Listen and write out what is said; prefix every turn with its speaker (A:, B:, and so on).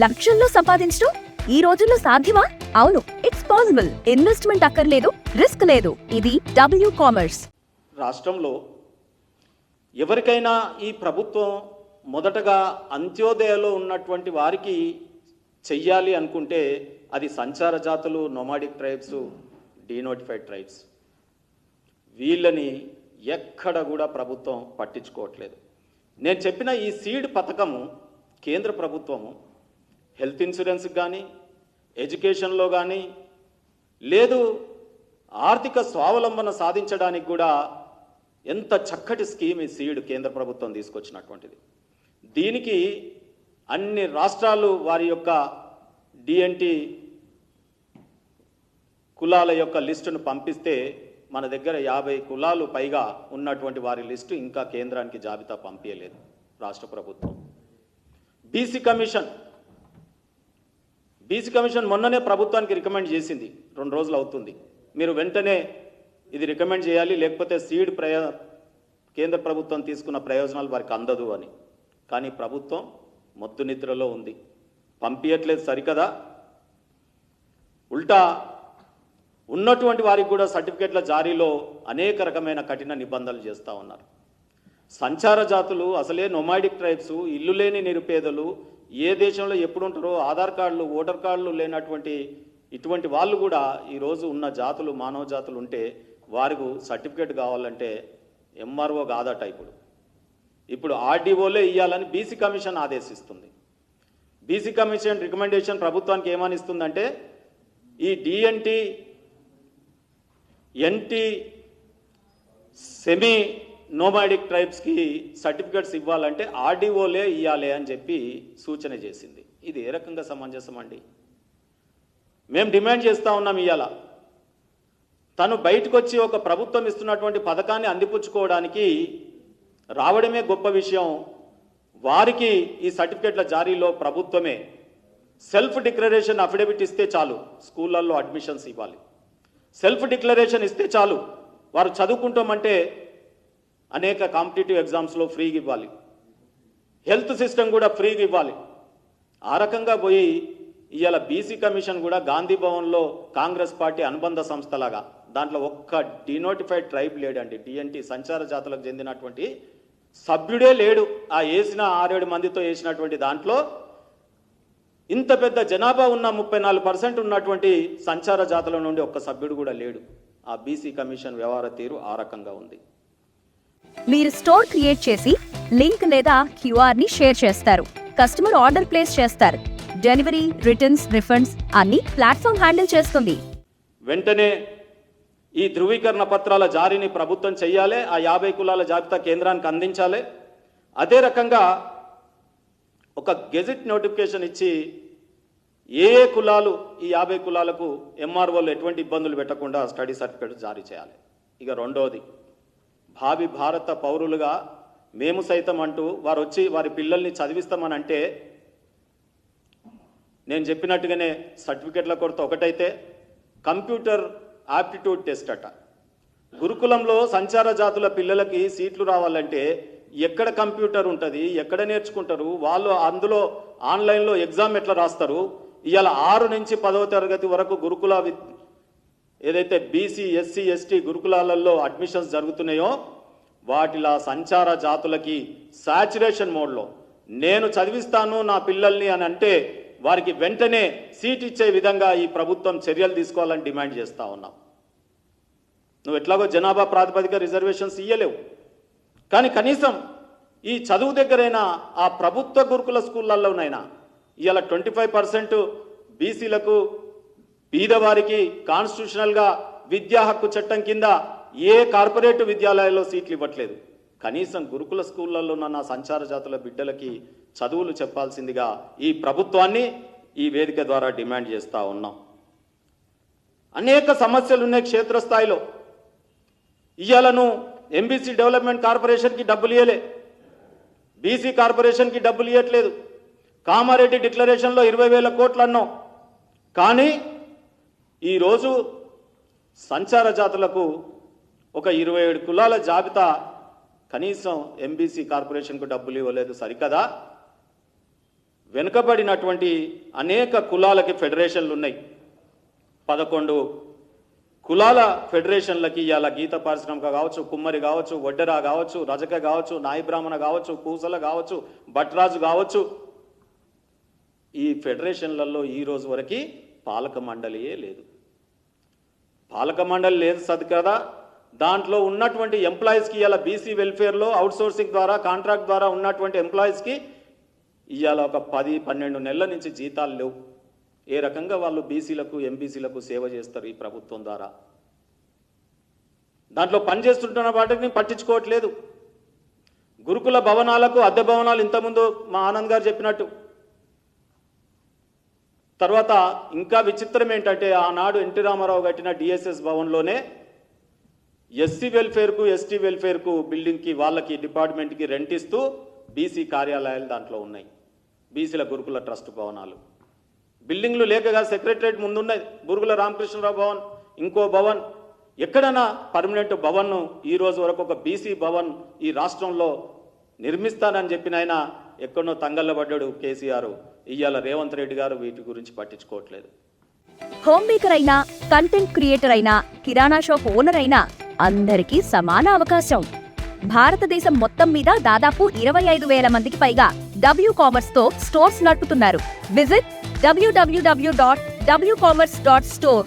A: లక్షల్లో సంపాదించడం ఈ రోజుల్లో సాధ్యమా? అవును, ఇట్స్ పాసిబుల్. ఇన్వెస్ట్మెంట్ అక్కర్లేదు, రిస్క్ లేదు. ఇది డబ్ల్యూ కామర్స్.
B: రాష్ట్రంలో ఎవరికైనా ఈ ప్రభుత్వం మొదటగా అంత్యోదయలో ఉన్నటువంటి వారికి చెయ్యాలి అనుకుంటే అది సంచార జాతులు, నొమాడిక్ ట్రైబ్స్, డీనోటిఫైడ్ ట్రైబ్స్. వీళ్ళని ఎక్కడ కూడా ప్రభుత్వం పట్టించుకోవట్లేదు. నేను చెప్పిన ఈ సీడ్ పథకము కేంద్ర ప్రభుత్వము హెల్త్ ఇన్సూరెన్స్కి కానీ, ఎడ్యుకేషన్లో కానీ, లేదు ఆర్థిక స్వావలంబన సాధించడానికి కూడా ఎంత చక్కటి స్కీమ్ ఈ సీడ్ కేంద్ర ప్రభుత్వం తీసుకొచ్చినటువంటిది. దీనికి అన్ని రాష్ట్రాలు వారి యొక్క డిఎన్టీ కులాల యొక్క లిస్టును పంపిస్తే మన దగ్గర 50 కులాలు పైగా ఉన్నటువంటి వారి లిస్టు ఇంకా కేంద్రానికి జాబితా పంపించలేదు రాష్ట్ర ప్రభుత్వం. బీసీ కమిషన్ మొన్ననే ప్రభుత్వానికి రికమెండ్ చేసింది, 2 రోజులు అవుతుంది. మీరు వెంటనే ఇది రికమెండ్ చేయాలి, లేకపోతే సీడ్ కేంద్ర ప్రభుత్వం తీసుకున్న ప్రయోజనాలు వారికి అందదు అని. కానీ ప్రభుత్వం మొద్దు నిద్రలో ఉంది, పంపించట్లేదు. సరికదా, ఉల్టా ఉన్నటువంటి వారికి కూడా సర్టిఫికెట్ల జారీలో అనేక రకమైన కఠిన నిబంధనలు చేస్తూ ఉన్నారు. సంచార జాతులు అసలే నొమాడిక్ ట్రైబ్స్, ఇల్లు లేని నిరుపేదలు, ఏ దేశంలో ఎప్పుడు ఉంటారో ఆధార్ కార్డులు, ఓటర్ కార్డులు లేనటువంటి ఇటువంటి వాళ్ళు కూడా ఈరోజు ఉన్న జాతులు, మానవ జాతులు ఉంటే వారికి సర్టిఫికేట్ కావాలంటే ఎంఆర్ఓ కాదట. ఇప్పుడు ఆర్డీఓలే ఇవ్వాలని బీసీ కమిషన్ ఆదేశిస్తుంది. బీసీ కమిషన్ రికమెండేషన్ ప్రభుత్వానికి ఏమని ఇస్తుందంటే ఈ డిఎన్టీ, ఎన్టీ, సెమీ నోమాడిక్ ట్రైబ్స్కి సర్టిఫికెట్స్ ఇవ్వాలంటే ఆర్డీఓలే ఇవ్వాలి అని చెప్పి సూచన చేసింది. ఇది ఏ రకంగా సమంజసం అండి? మేము డిమాండ్ చేస్తూ ఉన్నాం. ఇవాళ తను బయటకు వచ్చి ఒక ప్రభుత్వం ఇస్తున్నటువంటి పథకాన్ని అందిపుచ్చుకోవడానికి రావడమే గొప్ప విషయం. వారికి ఈ సర్టిఫికెట్ల జారీలో ప్రభుత్వమే సెల్ఫ్ డిక్లరేషన్ అఫిడవిట్ ఇస్తే చాలు, స్కూళ్ళల్లో అడ్మిషన్స్ ఇవ్వాలి. సెల్ఫ్ డిక్లరేషన్ ఇస్తే చాలు, వారు చదువుకుంటామంటే అనేక కాంపిటేటివ్ ఎగ్జామ్స్లో ఫ్రీగా ఇవ్వాలి, హెల్త్ సిస్టమ్ కూడా ఫ్రీగా ఇవ్వాలి. ఆ రకంగా పోయి ఇవాళ బీసీ కమిషన్ కూడా గాంధీ భవన్లో కాంగ్రెస్ పార్టీ అనుబంధ సంస్థలాగా దాంట్లో ఒక్క డినోటిఫైడ్ ట్రైబ్ లేడండి. డిఎన్టీ సంచార జాతులకు చెందినటువంటి సభ్యుడే లేడు. ఆ వేసిన 6-7 మందితో వేసినటువంటి దాంట్లో ఇంత పెద్ద జనాభా ఉన్న 34% ఉన్నటువంటి సంచార జాతుల నుండి ఒక్క సభ్యుడు కూడా లేడు. ఆ బీసీ కమిషన్ వ్యవహార తీరు ఆ రకంగా ఉంది.
A: మీరు స్టోర్ క్రియేట్ చేసి లింక్ లేదా క్యూఆర్ ని షేర్ చేస్తారు. కస్టమర్ ఆర్డర్ ప్లేస్ చేస్తారు. డెలివరీ, రిటర్న్స్, రిఫండ్స్ అన్ని ప్లాట్ఫామ్ హ్యాండిల్ చేస్తుంది.
B: వెంటనే ఈ ధృవీకరణ పత్రాల జారీని ప్రభుత్వం చెయ్యాలి. ఆ 50 కులాల జాబితా కేంద్రానికి అందించాలి. అదే రకంగా ఒక గెజిట్ నోటిఫికేషన్ ఇచ్చి ఏ కులాలు, ఈ 50 కులాలకు ఎంఆర్ఓలు ఎటువంటి ఇబ్బందులు పెట్టకుండా స్టడీ సర్టిఫికేట్ జారీ చేయాలి. ఇక రెండోది, భావి భారత పౌరులుగా మేము సైతం అంటూ వారు వచ్చి వారి పిల్లల్ని చదివిస్తామని అంటే నేను చెప్పినట్టుగానే సర్టిఫికెట్ల కొరత ఒకటైతే కంప్యూటర్ ఆప్టిట్యూడ్ టెస్ట్ అట. గురుకులంలో సంచార జాతుల పిల్లలకి సీట్లు రావాలంటే ఎక్కడ కంప్యూటర్ ఉంటుంది, ఎక్కడ నేర్చుకుంటారు వాళ్ళు? అందులో ఆన్లైన్లో ఎగ్జామ్ ఎట్లా రాస్తారు? ఇవాళ 6 నుంచి 10వ తరగతి వరకు గురుకుల ఏదైతే బీసీ, ఎస్సీ, ఎస్టీ గురుకులాలలో అడ్మిషన్స్ జరుగుతున్నాయో వాటిలా సంచార జాతులకి సాచురేషన్ మోడ్లో నేను చదివిస్తాను నా పిల్లల్ని అని అంటే వారికి వెంటనే సీట్ ఇచ్చే విధంగా ఈ ప్రభుత్వం చర్యలు తీసుకోవాలని డిమాండ్ చేస్తూ ఉన్నాం. నువ్వు ఎట్లాగో జనాభా ప్రాతిపదిక రిజర్వేషన్స్ ఇయ్యలేవు, కానీ కనీసం ఈ చదువు దగ్గరైనా ఆ ప్రభుత్వ గురుకుల స్కూళ్ళల్లోనైనా ఇవాళ 25% బీసీలకు, పేదవారికి కాన్స్టిట్యూషనల్గా విద్యా హక్కు చట్టం కింద ఏ కార్పొరేట్ విద్యాలయాల్లో సీట్లు ఇవ్వట్లేదు. కనీసం గురుకుల స్కూళ్ళల్లో నా సంచార జాతుల బిడ్డలకి చదువులు చెప్పాల్సిందిగా ఈ ప్రభుత్వాన్ని ఈ వేదిక ద్వారా డిమాండ్ చేస్తూ ఉన్నాం. అనేక సమస్యలు ఉన్నాయి క్షేత్రస్థాయిలో. ఇయ్యాలను ఎంబీసీ డెవలప్మెంట్ కార్పొరేషన్కి డబ్బులు ఇవ్వలే, బీసీ కార్పొరేషన్కి డబ్బులు ఇవ్వట్లేదు. కామారెడ్డి డిక్లరేషన్లో 20,000 కోట్లు అన్నాం, కానీ ఈరోజు సంచార జాతులకు ఒక 27 కులాల జాబితా కనీసం ఎంబీసీ కార్పొరేషన్కు డబ్బులు ఇవ్వలేదు. సరికదా? వెనుకబడినటువంటి అనేక కులాలకి ఫెడరేషన్లు ఉన్నాయి. 11 కులాల ఫెడరేషన్లకి ఇవాళ గీత పారిశ్రామిక కావచ్చు, కుమ్మరి కావచ్చు, వడ్డెర కావచ్చు, రజక కావచ్చు, నాయి బ్రాహ్మణ కావచ్చు, పూసల కావచ్చు, భట్రాజు కావచ్చు, ఈ ఫెడరేషన్లలో ఈ రోజు వరకు పాలక మండలియే లేదు. పాలక మండలి లేదు సది కదా. దాంట్లో ఉన్నటువంటి ఎంప్లాయీస్కి ఇవాళ బీసీ వెల్ఫేర్లో అవుట్సోర్సింగ్ ద్వారా కాంట్రాక్ట్ ద్వారా ఉన్నటువంటి ఎంప్లాయీస్కి ఇవాళ ఒక 10-12 నెలల నుంచి జీతాలు లేవు. ఏ రకంగా వాళ్ళు బీసీలకు ఎంబీసీలకు సేవ చేస్తారు ఈ ప్రభుత్వం ద్వారా? దాంట్లో పనిచేస్తుంటున్న వాటిని పట్టించుకోవట్లేదు. గురుకుల భవనాలకు అద్దె భవనాలు ఇంతకుముందు మా ఆనంద్ గారు చెప్పినట్టు. తర్వాత ఇంకా విచిత్రం ఏంటంటే ఆనాడు ఎన్టీ రామారావు కట్టిన డిఎస్ఎస్ భవన్లోనే ఎస్సీ వెల్ఫేర్కు ఎస్టీ వెల్ఫేర్కు బిల్డింగ్కి వాళ్ళకి డిపార్ట్మెంట్కి రెంట్ ఇస్తూ బీసీ కార్యాలయాలు దాంట్లో ఉన్నాయి. బీసీల గురుకుల ట్రస్ట్ భవనాలు బిల్డింగ్లు లేకగా సెక్రటరేట్ ముందున్నాయి. గురుకుల రామకృష్ణరావు భవన్, ఇంకో భవన్, ఎక్కడైనా పర్మనెంట్ భవన్ను ఈ రోజు వరకు ఒక బీసీ భవన్ ఈ రాష్ట్రంలో నిర్మిస్తానని చెప్పిన ఆయన ఎక్కడో తంగళ్ళబడ్డాడు కేసీఆర్. ఇవాళ రేవంత్ రెడ్డి గారు వీటి గురించి పట్టించుకోవట్లేదు.
A: హోమ్ మేకర్ అయినా, కంటెంట్ క్రియేటర్ అయినా, కిరాణా షాప్ ఓనర్ అయినా అందరికీ సమాన అవకాశం. భారతదేశం మొత్తం మీద దాదాపు 25,000 మందికి పైగా WCommerce తో స్టోర్స్ నడుపుతున్నారు. Visit www.wcommerce.store